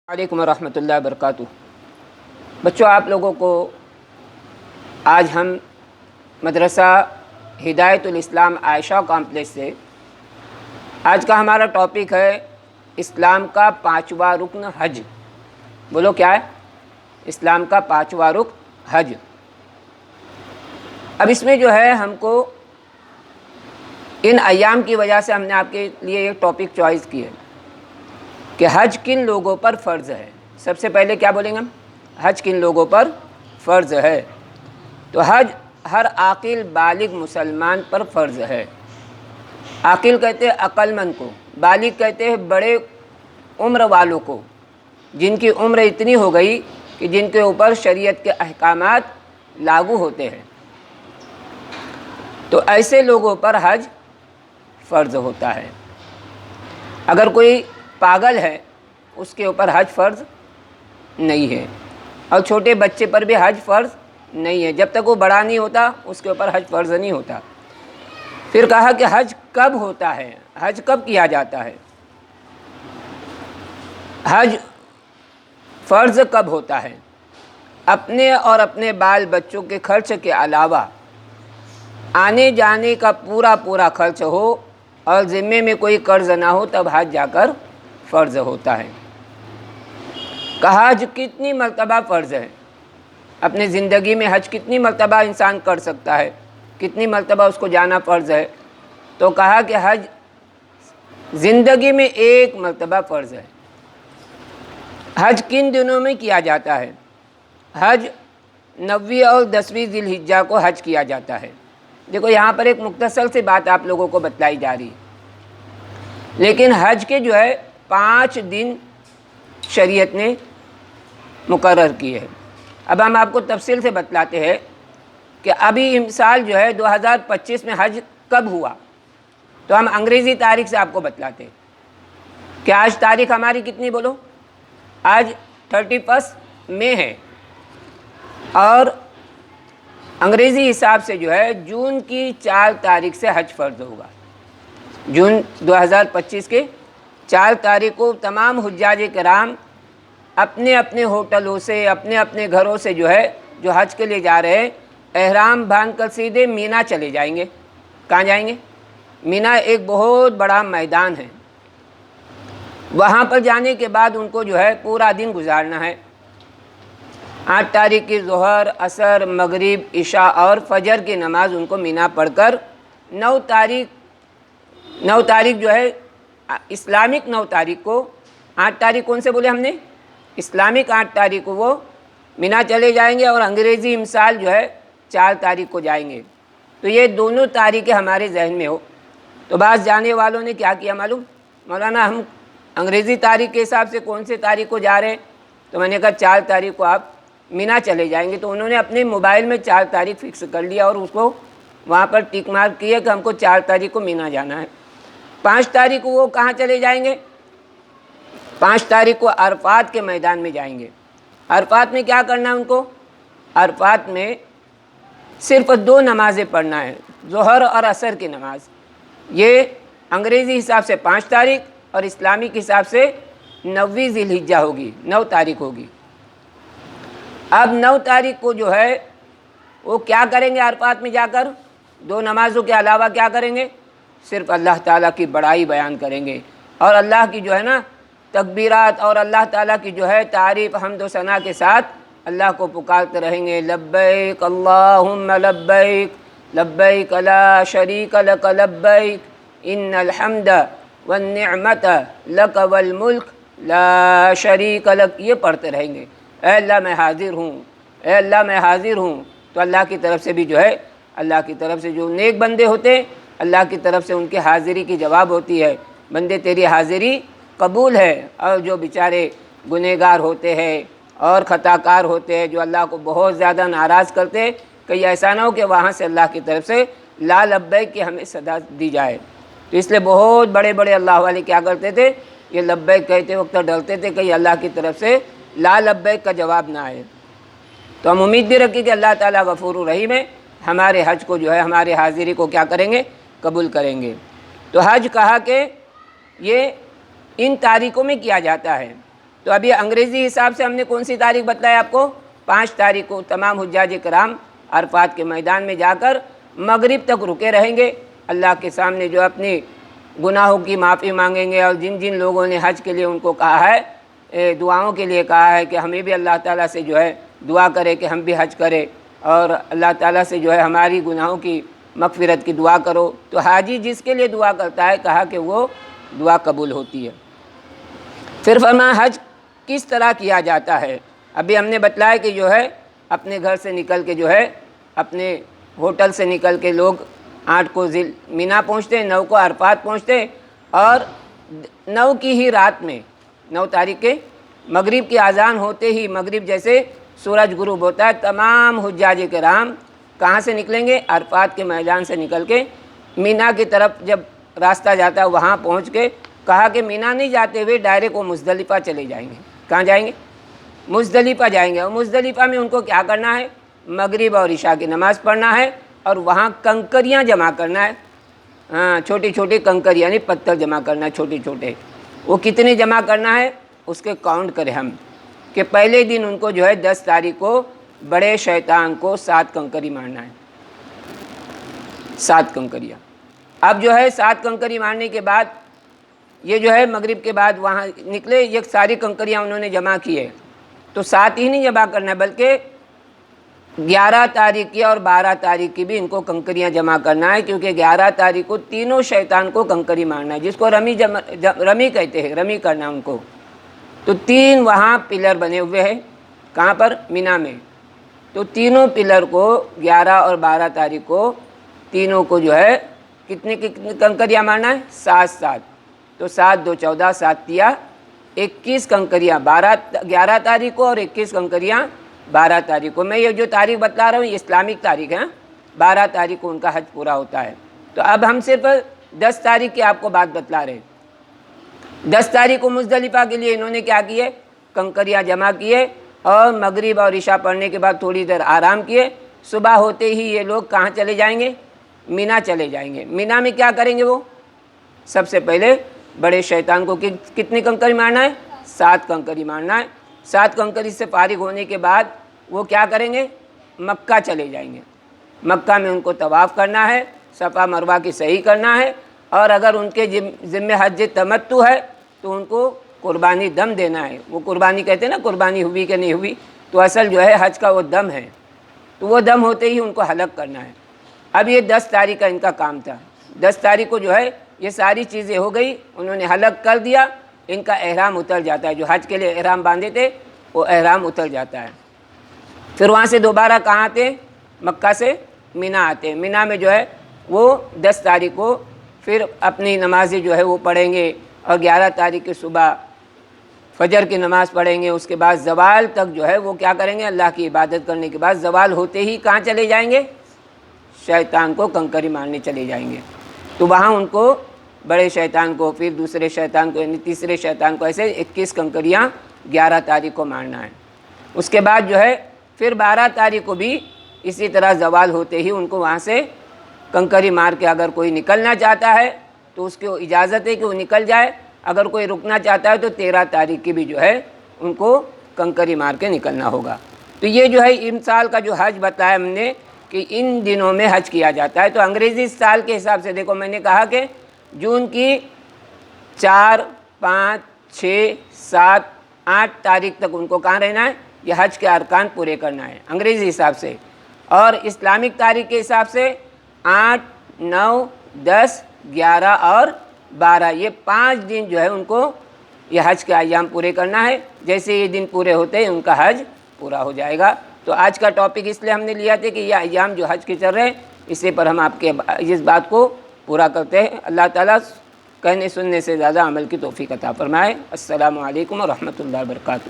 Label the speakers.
Speaker 1: وعلیکم ورحمۃ اللہ وبرکاتہ۔ بچوں، آپ لوگوں کو آج ہم مدرسہ ہدایت الاسلام عائشہ کامپلیکس سے آج کا ہمارا ٹاپک ہے اسلام کا پانچواں رکن حج۔ بولو کیا ہے؟ اسلام کا پانچواں رکن حج۔ اب اس میں جو ہے ہم کو ان ایام کی وجہ سے ہم نے آپ کے لیے ایک ٹاپک چوائس کی ہے کہ حج کن لوگوں پر فرض ہے۔ سب سے پہلے کیا بولیں گے ہم؟ حج کن لوگوں پر فرض ہے؟ تو حج ہر عاقل بالغ مسلمان پر فرض ہے۔ عاقل کہتے ہیں عقل مند کو، بالغ کہتے ہیں بڑے عمر والوں کو، جن کی عمر اتنی ہو گئی کہ جن کے اوپر شریعت کے احکامات لاگو ہوتے ہیں، تو ایسے لوگوں پر حج فرض ہوتا ہے۔ اگر کوئی پاگل ہے اس کے اوپر حج فرض نہیں ہے، اور چھوٹے بچے پر بھی حج فرض نہیں ہے۔ جب تک وہ بڑا نہیں ہوتا اس کے اوپر حج فرض نہیں ہوتا۔ پھر کہا کہ حج کب ہوتا ہے، حج کب کیا جاتا ہے؟ حج فرض کب ہوتا ہے؟ اپنے اور اپنے بال بچوں کے خرچ کے علاوہ آنے جانے کا پورا خرچ ہو اور ذمے میں کوئی قرض نہ ہو، تب حج جا کر فرض ہوتا ہے۔ کہا حج کتنی مرتبہ فرض ہے؟ اپنے زندگی میں حج کتنی مرتبہ انسان کر سکتا ہے، کتنی مرتبہ اس کو جانا فرض ہے؟ تو کہا کہ حج زندگی میں ایک مرتبہ فرض ہے۔ حج کن دنوں میں کیا جاتا ہے؟ حج 9 اور 10 ذی الحجہ کو حج کیا جاتا ہے۔ دیکھو یہاں پر ایک مختصر سی بات آپ لوگوں کو بتلائی جا رہی ہے، لیکن حج کے جو ہے 5 دن شریعت نے مقرر کی ہے۔ اب ہم آپ کو تفصیل سے بتلاتے ہیں کہ ابھی سال جو ہے 2025 میں حج کب ہوا، تو ہم انگریزی تاریخ سے آپ کو بتلاتے ہیں کہ آج تاریخ ہماری کتنی بولو؟ آج 31 مئی ہے، اور انگریزی حساب سے جو ہے جون کی 4 تاریخ سے حج فرض ہوگا۔ جون 2025 کے 4 تاریخ کو تمام حجاج کرام اپنے اپنے ہوٹلوں سے، اپنے اپنے گھروں سے جو ہے جو حج کے لیے جا رہے ہیں، احرام باندھ کر سیدھے مینا چلے جائیں گے۔ کہاں جائیں گے؟ مینا ایک بہت بڑا میدان ہے، وہاں پر جانے کے بعد ان کو جو ہے پورا دن گزارنا ہے۔ 8 تاریخ کی ظہر، عصر، مغرب، عشاء اور فجر کی نماز ان کو مینا پڑھ کر 9 تاریخ جو ہے اسلامک 9 تاریخ کو، 8 تاریخ کون سے بولے ہم نے؟ اسلامک 8 تاریخ کو وہ مینا چلے جائیں گے، اور انگریزی امسال جو ہے 4 تاریخ کو جائیں گے۔ تو یہ دونوں تاریخیں ہمارے ذہن میں ہو۔ تو بعض جانے والوں نے کیا کیا معلوم؟ مولانا ہم انگریزی تاریخ کے حساب سے کون سے تاریخ کو جا رہے ہیں؟ تو میں نے کہا 4 تاریخ کو آپ مینا چلے جائیں گے۔ تو انہوں نے اپنے موبائل میں 4 تاریخ فکس کر لیا اور اس کو وہاں پر ٹک مارک کیا کہ ہم کو 4 تاریخ کو مینا جانا ہے۔ 5 تاریخ کو وہ کہاں چلے جائیں گے؟ 5 تاریخ کو عرفات کے میدان میں جائیں گے۔ عرفات میں کیا کرنا ہے ان کو؟ عرفات میں صرف 2 نمازیں پڑھنا ہے، ظہر اور عصر کی نماز۔ یہ انگریزی حساب سے 5 تاریخ اور اسلامی کے حساب سے 9 ذی الحجہ ہوگی، 9 تاریخ ہوگی۔ اب 9 تاریخ کو جو ہے وہ کیا کریں گے؟ عرفات میں جا کر 2 نمازوں کے علاوہ کیا کریں گے؟ صرف اللہ تعالیٰ کی بڑائی بیان کریں گے، اور اللہ کی جو ہے نا تکبیرات اور اللہ تعالیٰ کی جو ہے تعریف حمد و ثنا کے ساتھ اللہ کو پکارتے رہیں گے۔ لبیک اللہم لبیک لبیک لا شریک لک لبیک ان الحمد والنعمت لک والملک لا شریک لک، یہ پڑھتے رہیں گے۔ اے اللہ میں حاضر ہوں، اے اللہ میں حاضر ہوں۔ تو اللہ کی طرف سے بھی جو ہے، اللہ کی طرف سے جو نیک بندے ہوتے ہیں، اللہ کی طرف سے ان کی حاضری کی جواب ہوتی ہے، بندے تیری حاضری قبول ہے۔ اور جو بیچارے گنہگار ہوتے ہیں اور خطا کار ہوتے ہیں، جو اللہ کو بہت زیادہ ناراض کرتے ہیں، کہیں ایسا نہ ہو کہ وہاں سے اللہ کی طرف سے لا لبیک کی ہمیں صدا دی جائے۔ تو اس لیے بہت بڑے بڑے اللہ والے کیا کرتے تھے؟ یہ لبیک کہتے وقت ڈرتے تھے کہیں اللہ کی طرف سے لا لبیک کا جواب نہ آئے۔ تو ہم امید بھی رکھیں کہ اللہ تعالیٰ غفور الرحیم ہے، ہمارے حج کو جو ہے ہمارے حاضری کو کیا کریں گے؟ قبول کریں گے۔ تو حج کہا کہ یہ ان تاریخوں میں کیا جاتا ہے۔ تو ابھی انگریزی حساب سے ہم نے کون سی تاریخ بتلایا آپ کو؟ 5 تاریخ کو تمام حجاج کرام عرفات کے میدان میں جا کر مغرب تک رکے رہیں گے، اللہ کے سامنے جو اپنی گناہوں کی معافی مانگیں گے، اور جن جن لوگوں نے حج کے لیے ان کو کہا ہے، دعاؤں کے لیے کہا ہے کہ ہمیں بھی اللہ تعالیٰ سے جو ہے دعا کرے کہ ہم بھی حج کرے، اور اللہ تعالیٰ سے جو ہے ہماری گناہوں کی مغفرت کی دعا کرو، تو حاجی جس کے لیے دعا کرتا ہے کہا کہ وہ دعا قبول ہوتی ہے۔ پھر فرمایا حج کس طرح کیا جاتا ہے؟ ابھی ہم نے بتلایا کہ جو ہے اپنے گھر سے نکل کے جو ہے اپنے ہوٹل سے نکل کے لوگ 8 کو مینا پہنچتے، 9 کو عرفات پہنچتے، اور 9 کی ہی رات میں 9 تاریخ کے مغرب کی اذان ہوتے ہی، مغرب جیسے سورج غروب ہوتا ہے، تمام حجاج کرام کہاں سے نکلیں گے؟ عرفات کے میدان سے نکل کے مینا کی طرف جب راستہ جاتا ہے وہاں پہنچ کے کہا کہ مینا نہیں جاتے ہوئے ڈائریکٹ وہ مزدلفہ چلے جائیں گے۔ کہاں جائیں گے؟ مزدلفہ جائیں گے، اور مزدلفہ میں ان کو کیا کرنا ہے؟ مغرب اور عشاء کی نماز پڑھنا ہے، اور وہاں کنکریاں جمع کرنا ہے، چھوٹی چھوٹی کنکریاں، یعنی پتھر جمع کرنا ہے چھوٹے چھوٹے۔ وہ کتنے جمع کرنا ہے اس کے کاؤنٹ کریں ہم، کہ پہلے دن ان کو جو ہے 10 تاریخ کو بڑے شیطان کو 7 کنکری مارنا ہے، 7 کنکریاں۔ اب جو ہے 7 کنکری مارنے کے بعد یہ جو ہے مغرب کے بعد وہاں نکلے، یہ ساری کنکریاں انہوں نے جمع کی ہے، تو 7 ہی نہیں جمع کرنا ہے بلکہ 11 تاریخ کی اور 12 تاریخ کی بھی ان کو کنکریاں جمع کرنا ہے، کیونکہ 11 تاریخ کو تینوں شیطان کو کنکری مارنا ہے، جس کو رمی کہتے ہیں، رمی کرنا ان کو۔ تو 3 وہاں پلر بنے ہوئے ہیں، کہاں پر؟ مینا میں۔ تو تینوں پلر کو 11 اور 12 تاریخ کو تینوں کو جو ہے کتنی کنکریاں مارنا ہے؟ 7 تو 7 2 14 7 تیا 21 کنکریاں 11 تاریخ کو، اور 21 کنکریاں 12 تاریخ کو۔ میں یہ جو تاریخ بتلا رہا ہوں یہ اسلامک تاریخ ہے، 12 تاریخ کو ان کا حج پورا ہوتا ہے۔ تو اب ہم صرف 10 تاریخ کی آپ کو بات بتلا رہے ہیں۔ 10 تاریخ کو مزدلفہ کے لیے انہوں نے کیا کیے؟ کنکریاں جمع کیے، اور مغرب اور عشاء پڑھنے کے بعد تھوڑی دیر آرام کیے۔ صبح ہوتے ہی یہ لوگ کہاں چلے جائیں گے؟ مینا چلے جائیں گے۔ مینا میں کیا کریں گے؟ وہ سب سے پہلے بڑے شیطان کو کتنی کنکری مارنا ہے؟ 7 کنکری مارنا ہے۔ 7 کنکری سے فارغ ہونے کے بعد وہ کیا کریں گے؟ مکہ چلے جائیں گے۔ مکہ میں ان کو طواف کرنا ہے، صفا مروہ کی صحیح کرنا ہے، اور اگر ان کے ذمہ حج تمتع ہے تو ان کو قربانی دم دینا ہے۔ وہ قربانی کہتے ہیں نا، قربانی ہوئی کہ نہیں ہوئی، تو اصل جو ہے حج کا وہ دم ہے، تو وہ دم ہوتے ہی ان کو حلق کرنا ہے۔ اب یہ 10 تاریخ کا ان کا کام تھا۔ 10 تاریخ کو جو ہے یہ ساری چیزیں ہو گئی، انہوں نے حلق کر دیا، ان کا احرام اتر جاتا ہے، جو حج کے لیے احرام باندھے تھے وہ احرام اتر جاتا ہے۔ پھر وہاں سے دوبارہ کہاں آتے ہیں؟ مکہ سے مینا آتے ہیں۔ مینا میں جو ہے وہ 10 تاریخ کو پھر اپنی نمازیں جو ہے وہ پڑھیں گے، اور 11 تاریخ کی صبح فجر کی نماز پڑھیں گے۔ اس کے بعد زوال تک جو ہے وہ کیا کریں گے؟ اللہ کی عبادت کرنے کے بعد زوال ہوتے ہی کہاں چلے جائیں گے؟ شیطان کو کنکری مارنے چلے جائیں گے۔ تو وہاں ان کو بڑے شیطان کو، پھر دوسرے شیطان کو، یعنی تیسرے شیطان کو، ایسے 21 کنکریاں 11 تاریخ کو مارنا ہے۔ اس کے بعد جو ہے پھر 12 تاریخ کو بھی اسی طرح زوال ہوتے ہی ان کو وہاں سے کنکری مار کے، اگر کوئی نکلنا چاہتا ہے تو اس کو اجازت ہے کہ وہ نکل جائے، اگر کوئی رکنا چاہتا ہے تو 13 تاریخ کی بھی جو ہے ان کو کنکری مار کے نکلنا ہوگا۔ تو یہ جو ہے ان سال کا جو حج بتایا ہم نے کہ ان دنوں میں حج کیا جاتا ہے۔ تو انگریزی سال کے حساب سے دیکھو، میں نے کہا کہ جون کی 4 5 6 7 8 تاریخ تک ان کو کہاں رہنا ہے؟ یہ حج کے ارکان پورے کرنا ہے انگریزی حساب سے، اور اسلامک تاریخ کے حساب سے 8 9 10 11 اور 12، یہ 5 دن جو ہے ان کو یہ حج کے ایام پورے کرنا ہے۔ جیسے یہ دن پورے ہوتے ہیں ان کا حج پورا ہو جائے گا۔ تو آج کا ٹاپک اس لیے ہم نے لیا تھا کہ یہ ایام جو حج کے چل رہے ہیں اسی پر ہم آپ کے اس بات کو پورا کرتے ہیں۔ اللہ تعالیٰ کہنے سننے سے زیادہ عمل کی توفیق عطا فرمائے۔ السلام علیکم ورحمۃ اللہ وبرکاتہ۔